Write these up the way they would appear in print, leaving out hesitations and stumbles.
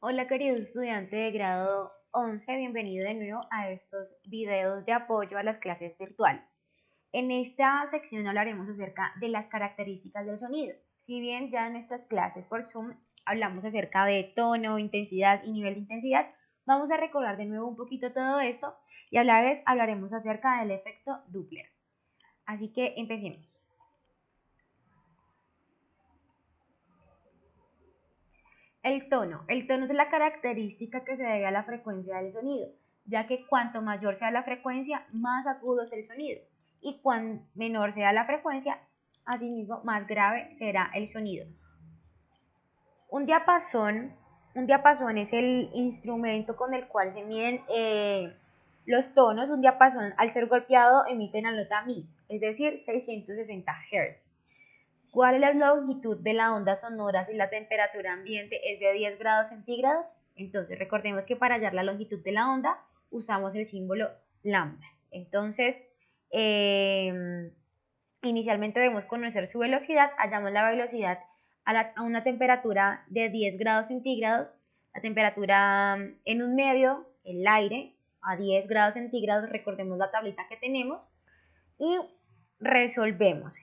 Hola querido estudiante de grado 11, bienvenido de nuevo a estos videos de apoyo a las clases virtuales. En esta sección hablaremos acerca de las características del sonido. Si bien ya en nuestras clases por Zoom hablamos acerca de tono, intensidad y nivel de intensidad, vamos a recordar de nuevo un poquito todo esto y a la vez hablaremos acerca del efecto Doppler. Así que empecemos. El tono es la característica que se debe a la frecuencia del sonido, ya que cuanto mayor sea la frecuencia, más agudo es el sonido, y cuanto menor sea la frecuencia, asimismo, más grave será el sonido. Un diapasón, un diapasón es el instrumento con el cual se miden los tonos. Un diapasón, al ser golpeado, emite la nota mi, es decir, 660 Hz. ¿Cuál es la longitud de la onda sonora si la temperatura ambiente es de 10 grados centígrados? Entonces, recordemos que para hallar la longitud de la onda usamos el símbolo lambda. Entonces, inicialmente debemos conocer su velocidad. Hallamos la velocidad a una temperatura de 10 grados centígrados. La temperatura en un medio, el aire, a 10 grados centígrados. Recordemos la tablita que tenemos y resolvemos.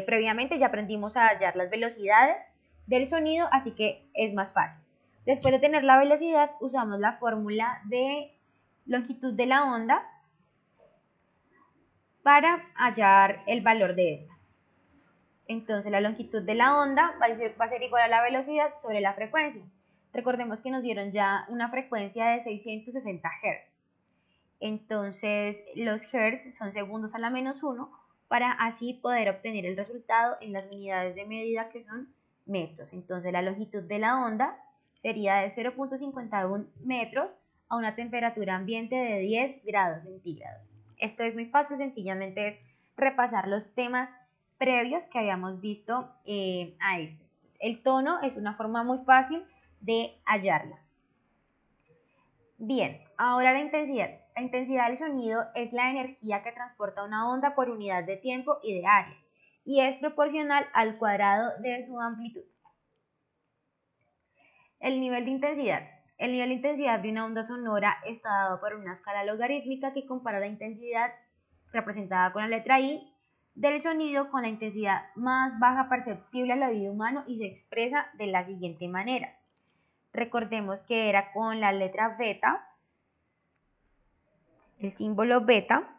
Previamente ya aprendimos a hallar las velocidades del sonido, así que es más fácil. Después de tener la velocidad, usamos la fórmula de longitud de la onda para hallar el valor de esta. Entonces la longitud de la onda va a ser igual a la velocidad sobre la frecuencia. Recordemos que nos dieron ya una frecuencia de 660 Hz. Entonces los Hz son segundos a la menos 1 para así poder obtener el resultado en las unidades de medida que son metros. Entonces la longitud de la onda sería de 0.51 metros a una temperatura ambiente de 10 grados centígrados. Esto es muy fácil, sencillamente es repasar los temas previos que habíamos visto a este. Entonces, el tono es una forma muy fácil de hallarla. Bien, ahora la intensidad. La intensidad del sonido es la energía que transporta una onda por unidad de tiempo y de área, y es proporcional al cuadrado de su amplitud. El nivel de intensidad. El nivel de intensidad de una onda sonora está dado por una escala logarítmica que compara la intensidad, representada con la letra I, del sonido con la intensidad más baja perceptible al oído humano y se expresa de la siguiente manera. Recordemos que era con la letra beta, el símbolo beta.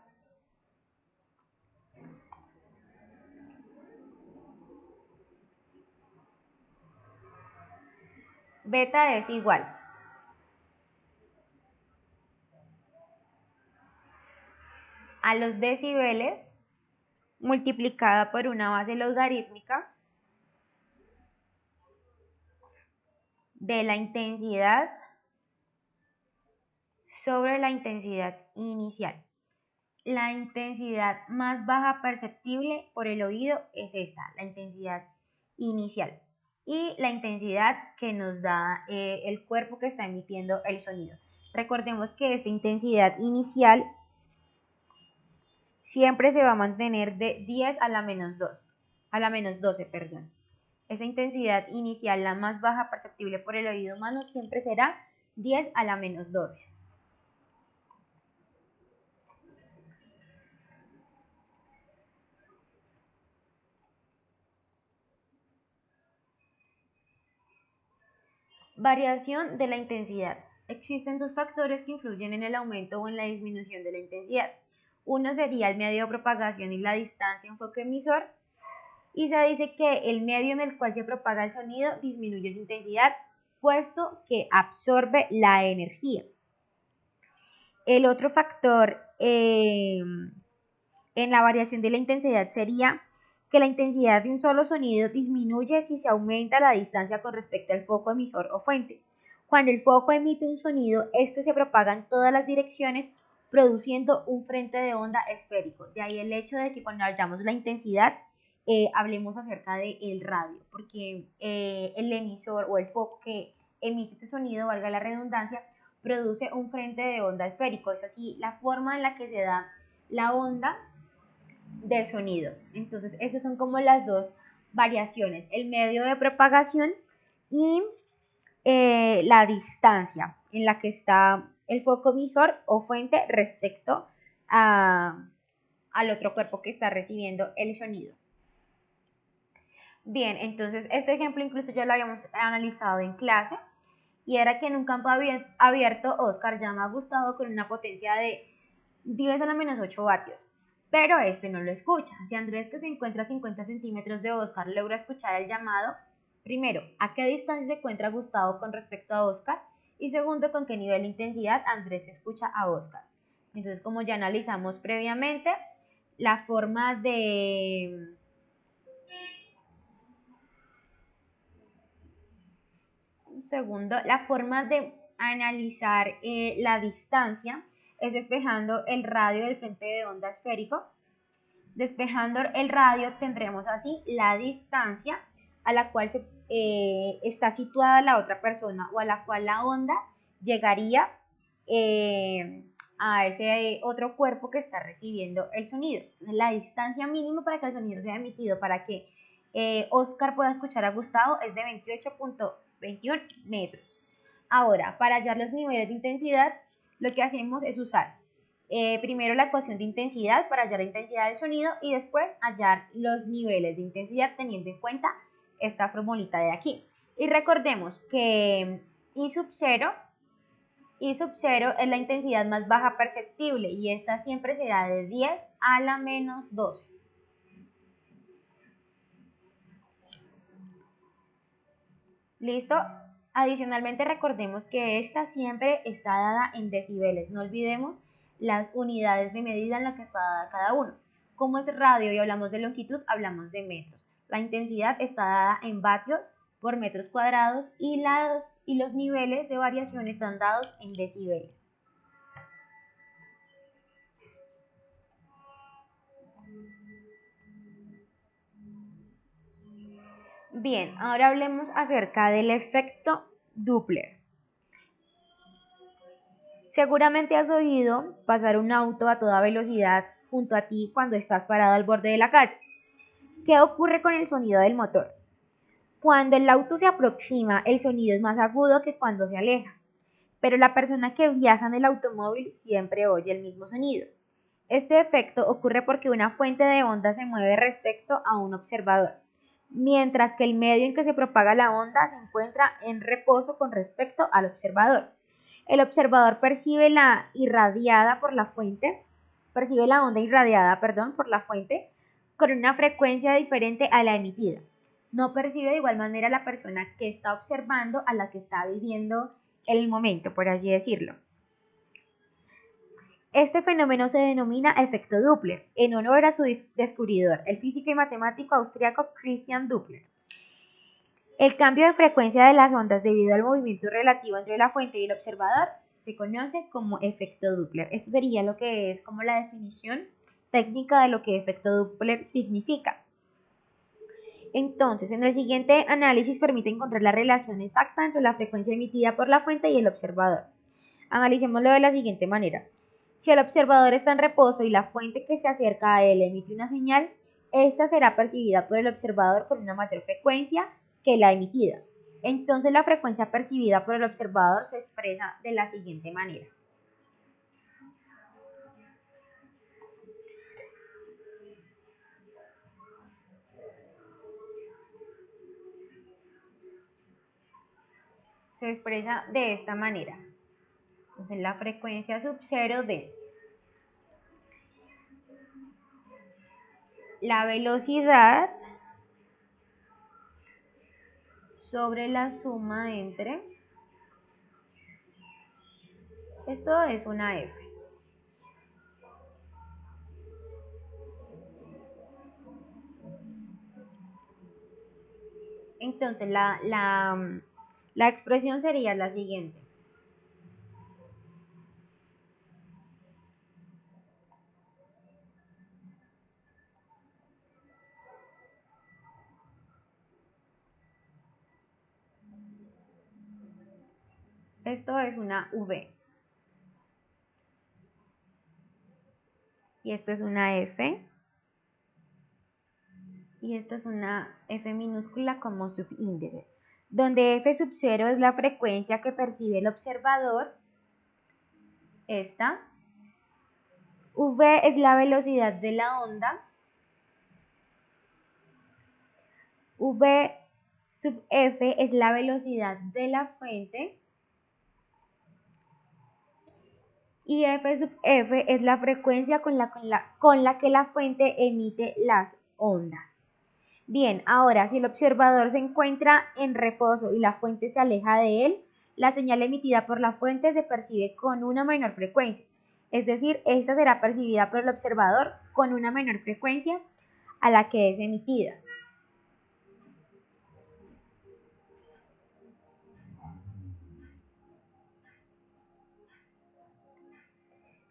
Beta es igual a los decibeles multiplicada por una base logarítmica de la intensidad sobre la intensidad inicial. La intensidad más baja perceptible por el oído es esta, la intensidad inicial. Y la intensidad que nos da el cuerpo que está emitiendo el sonido. Recordemos que esta intensidad inicial siempre se va a mantener de 10 a la menos 2, a la menos 12, perdón. Esa intensidad inicial, la más baja perceptible por el oído humano, siempre será 10 a la menos 12. Variación de la intensidad. Existen dos factores que influyen en el aumento o en la disminución de la intensidad. Uno sería el medio de propagación y la distancia enfoque-emisor, y se dice que el medio en el cual se propaga el sonido disminuye su intensidad, puesto que absorbe la energía. El otro factor en la variación de la intensidad sería que la intensidad de un solo sonido disminuye si se aumenta la distancia con respecto al foco emisor o fuente. Cuando el foco emite un sonido, este se propaga en todas las direcciones, produciendo un frente de onda esférico. De ahí el hecho de que cuando hallamos la intensidad, hablemos acerca del radio, porque el emisor o el foco que emite este sonido, valga la redundancia, produce un frente de onda esférico. Es así la forma en la que se da la onda del sonido. Entonces, esas son como las dos variaciones, el medio de propagación y la distancia en la que está el foco emisor o fuente respecto al otro cuerpo que está recibiendo el sonido. Bien, entonces este ejemplo incluso ya lo habíamos analizado en clase y era que en un campo abierto Oscar llama a Gustavo con una potencia de 10 a la menos 8 vatios, pero este no lo escucha. Si Andrés, que se encuentra a 50 centímetros de Oscar, logra escuchar el llamado, primero, ¿a qué distancia se encuentra Gustavo con respecto a Oscar? Y segundo, ¿con qué nivel de intensidad Andrés escucha a Oscar? Entonces, como ya analizamos previamente, la forma de la forma de analizar la distancia es despejando el radio del frente de onda esférico. Despejando el radio tendremos así la distancia a la cual está situada la otra persona o a la cual la onda llegaría a ese otro cuerpo que está recibiendo el sonido. Entonces, la distancia mínima para que el sonido sea emitido, para que Oscar pueda escuchar a Gustavo, es de 28.21 metros. Ahora, para hallar los niveles de intensidad, lo que hacemos es usar primero la ecuación de intensidad para hallar la intensidad del sonido y después hallar los niveles de intensidad teniendo en cuenta esta formulita de aquí. Y recordemos que I sub 0 es la intensidad más baja perceptible y esta siempre será de 10 a la menos 12. ¿Listo? Adicionalmente recordemos que esta siempre está dada en decibeles. No olvidemos las unidades de medida en la que está dada cada uno. Como es radio y hablamos de longitud, hablamos de metros. La intensidad está dada en vatios por metros cuadrados y los niveles de variación están dados en decibeles. Bien, ahora hablemos acerca del efecto Doppler. Seguramente has oído pasar un auto a toda velocidad junto a ti cuando estás parado al borde de la calle. ¿Qué ocurre con el sonido del motor? Cuando el auto se aproxima, el sonido es más agudo que cuando se aleja, pero la persona que viaja en el automóvil siempre oye el mismo sonido. Este efecto ocurre porque una fuente de onda se mueve respecto a un observador, mientras que el medio en que se propaga la onda se encuentra en reposo con respecto al observador. El observador percibe la onda irradiada por la fuente, con una frecuencia diferente a la emitida. No percibe de igual manera la persona que está observando a la que está viviendo el momento, por así decirlo. Este fenómeno se denomina efecto Doppler, en honor a su descubridor, el físico y matemático austriaco Christian Doppler. El cambio de frecuencia de las ondas debido al movimiento relativo entre la fuente y el observador se conoce como efecto Doppler. Esto sería lo que es como la definición técnica de lo que efecto Doppler significa. Entonces, en el siguiente análisis permite encontrar la relación exacta entre la frecuencia emitida por la fuente y el observador. Analicémoslo de la siguiente manera. Si el observador está en reposo y la fuente que se acerca a él emite una señal, esta será percibida por el observador con una mayor frecuencia que la emitida. Entonces la frecuencia percibida por el observador se expresa de la siguiente manera. Se expresa de esta manera. Entonces la frecuencia sub 0 de la velocidad sobre la suma entre, esto es una F. Entonces la expresión sería la siguiente. Esto es una V. Y esta es una F. Y esta es una F minúscula como subíndice. donde f sub 0 es la frecuencia que percibe el observador, esta, v es la velocidad de la onda, v sub f es la velocidad de la fuente, y f sub f es la frecuencia con la que la fuente emite las ondas. Bien, ahora si el observador se encuentra en reposo y la fuente se aleja de él, la señal emitida por la fuente se percibe con una menor frecuencia. Es decir, esta será percibida por el observador con una menor frecuencia a la que es emitida.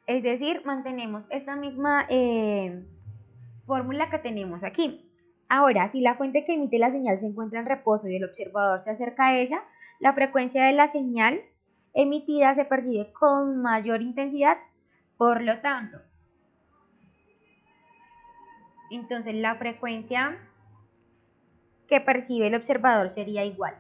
Es decir, mantenemos esta misma fórmula que tenemos aquí. Ahora, si la fuente que emite la señal se encuentra en reposo y el observador se acerca a ella, la frecuencia de la señal emitida se percibe con mayor intensidad, por lo tanto, entonces la frecuencia que percibe el observador sería igual.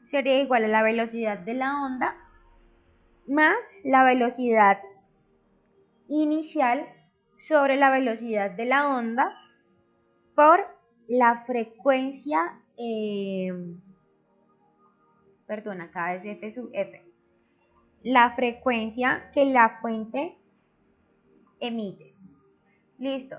Sería igual a la velocidad de la onda más la velocidad inicial sobre la velocidad de la onda por la frecuencia, perdón, acá es f sub f, la frecuencia que la fuente emite. Listo.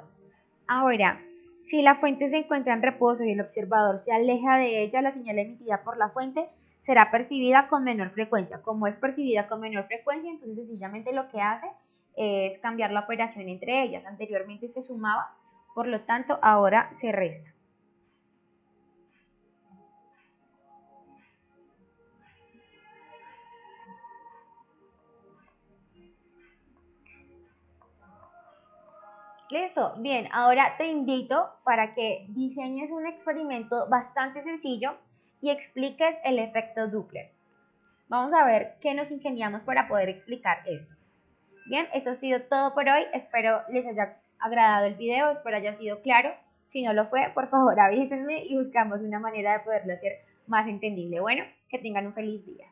Ahora, si la fuente se encuentra en reposo y el observador se aleja de ella, la señal emitida por la fuente será percibida con menor frecuencia. Como es percibida con menor frecuencia, entonces sencillamente lo que hace es cambiar la operación entre ellas. Anteriormente se sumaba, por lo tanto ahora se resta. Listo, bien, ahora te invito para que diseñes un experimento bastante sencillo y expliques el efecto Doppler. Vamos a ver qué nos ingeniamos para poder explicar esto. Bien, eso ha sido todo por hoy. Espero les haya agradado el video, espero haya sido claro. Si no lo fue, por favor avísenme y buscamos una manera de poderlo hacer más entendible. Bueno, que tengan un feliz día.